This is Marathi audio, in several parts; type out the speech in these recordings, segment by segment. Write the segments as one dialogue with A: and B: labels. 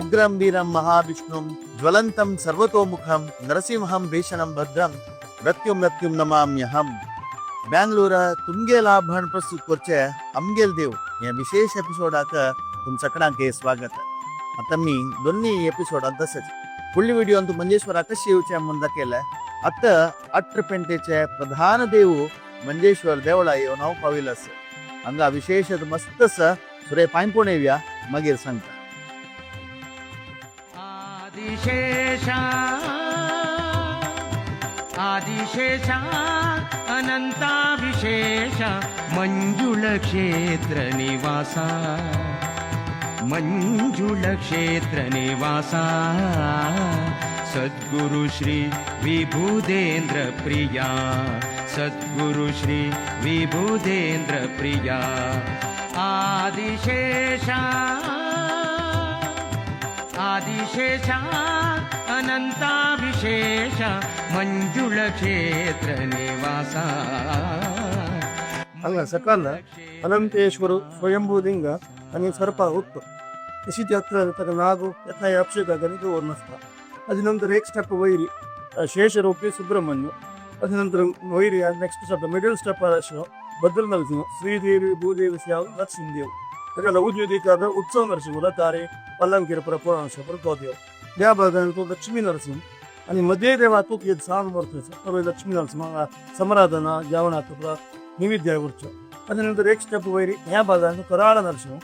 A: उग्रं वीरं महाविष्णुं ज्वलन्तं सर्वतोमुखं नरसिंहं भीषणं भद्रं मृत्युं नमाम्यहम. बँगलोर तुमगेल आभण प्रस्तुत करचे आमगेल देव या विशेष एपिसोडाक तुमचं सगळ्यांचे स्वागत. आता मी दोन्ही एपिसोडात तसंच फुडली व्हिडिओ मंजेश्वरा कशी येऊच्या म्हणून दाखयलाय. आता अट्रपेंटेचे प्रधान देव मंजेश्वर देवळा येऊन हांव पाविल आसा. हांगा विशेष मस्तस सुरे पांयपोण येवया मागीर सांगता.
B: आदिशेषा अनंता विशेष मंजुळ क्षेत्र निवासा मंजुळ क्षेत्र निवासा सद्गुरु श्री विभुदेंद्र प्रिया सद्गुरु श्री विभुदेंद्र प्रिया आदिशेषा आदिशेषा अनंता विशेष मंजुळ क्षेत्र निवासा.
C: हांगा सकाळ अनंतेश्वर स्वयंभूलिंग आणि सर्पा उत्तो तशी जात्रा जाता नागो येता अभिषेक गणित वर्णसता. अदिनंतर एक स्टेप वैरी शेषरूपी सुब्रह्मण्य अदिनंतर वैरी नेक्स्ट स्टेप मिडल स्टेप बद्दल नरसिंह श्रीदेवी भूदेवी लक्ष्मीदेव त्याला उद्योगिकाದ उत्सव नरसिंह ತಾರೆ पल्लंकीर पुराण तो देव त्या भागात तो लक्ष्मी नरसिंह आणि मध्ये देवा तो एक साम वर्तच लक्ष्मी नरसिंह समराधना जेवणात नैवेद्य वरचं. त्यानंतर एक स्टेप वैरी ह्या भागात कराळ नरसिंह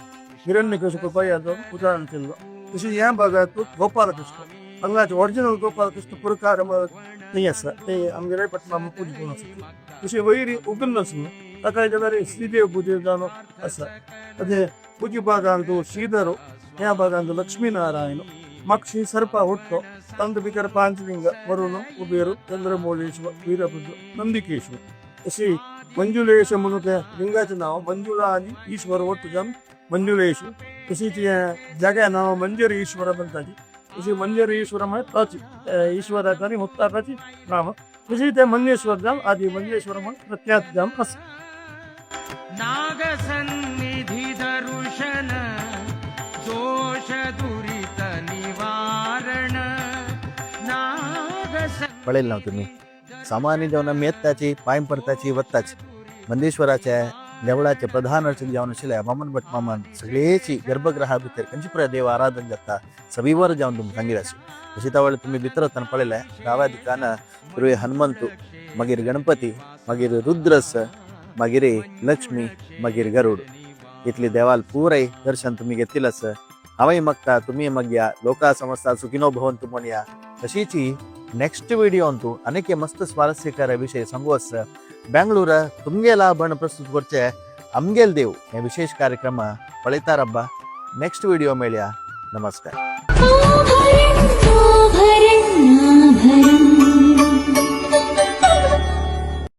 C: हिरण्यकशिप कृपयाचं उदाहरण केलं. तशी ह्या भागात गोपालकृष्ण हांगाचे ओरिजिनल गोपालकृष्ण प्रकार नाही असा ते आमगे पटना पूजा करून असतात. तशी वैरी उग्र नरसिंह ताका जगारी श्रीदेव पूजे जाणो असा. अదే पूजी भागांत ಶ್ರೀಧರು ह्या भागांत लक्ष्मीनारायण मक्षी सर्प ಹುಟ್ಟು ತಂದು ಬಿಕರ ಪಾಂಚಲಿಂಗ ವರುಣ ಕುಬೇರು ಚಂದ್ರಮೌಳೇಶ್वर वीरभद्र नंदिकेश्वर अशी मंजुलेश म्हणून त्या लिंगाचं नाव मंजुळा आणि ईश्वर ಒಟ್ಟು जाऊन मंजुलेश्वर. तशी जाग्या नाव मंजरी ईश्वर म्हणतात. तशी मंजरी ईश्वर म्हणजे ईश्वराची मुक्ताची नाम. तशी त्या मंजेश्वर जाम आधी मंजेश्वर म्हणून प्रख्यात जाम असं.
B: नाग सन्निधि दर्शन दोष दुरित निवारण नाग
A: पळेल ना तुम्ही सामान्य जेवण मेत्ताची पायंपरताची वत्ताची मंदेश्वराच्या देवळाचे प्रधान अर्चक जेवण आशिल्ले मामन भट मामन सगळेची गर्भगृहा भितर खंयची प्रय देव आराधन जाता सविवर जावन तुमकां सांगितले आशिल्ले. तशी त्या वेळेला तुम्ही भितर वतना पळयलें डाव्या दिकान पूर्वे हनुमंत मागीर गणपती मागीर रुद्रस मागीर लक्ष्मी मागीर गरुड इतली देवाल पुराय दर्शन तुम्ही घेतलेलं आसा. हांवय मागता तुम्ही मागया लोका समजता सुखिनो भवंतु म्हणया. तशीची नेक्स्ट व्हिडिओन तू अनेक मस्त स्वारस्यकर विषय सांगू आसा. बँगलोर तुमगेल आभण प्रस्तुत करचे आमगेल देव हे विशेष कार्यक्रम पळयता रब्बा. नेक्स्ट व्हिडिओ मेळया. नमस्कार.